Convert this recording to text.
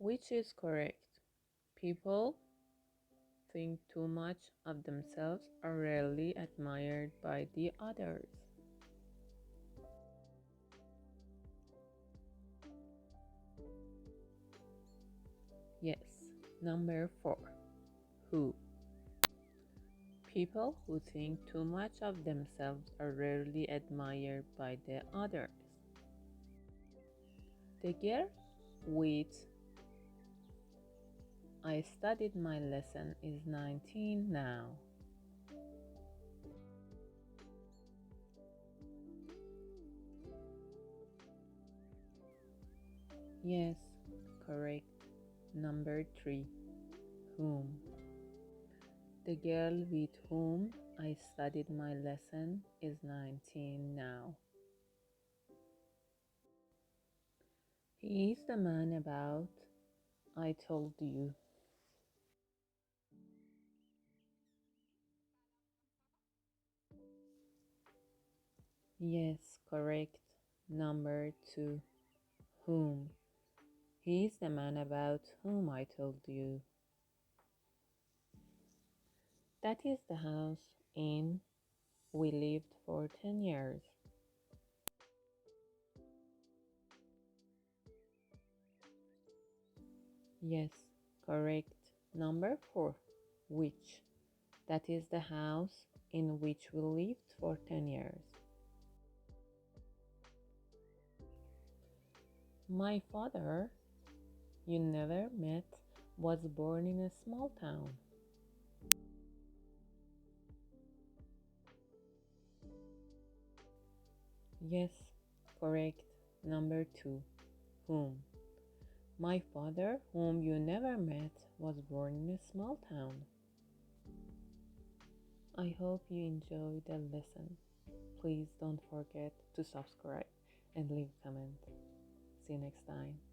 Which is correct? People think too much of themselves are rarely admired by the others. Yes. Number 4. Who? People who think too much of themselves are rarely admired by the others. The girl with I studied my lesson is 19 now. Yes, correct. Number 3. Whom? The girl with whom I studied my lesson is 19 now. He is the man about I told you. Yes, correct. Number 2. Whom? He is the man about whom I told you. That is the house in we lived for 10 years. Yes, correct. Number 4. Which? That is the house in which we lived for 10 years. My father, you never met, was born in a small town. Yes, correct. Number 2. Whom? My father, whom you never met, was born in a small town. I hope you enjoyed the lesson. Please don't forget to subscribe and leave a comment. See you next time.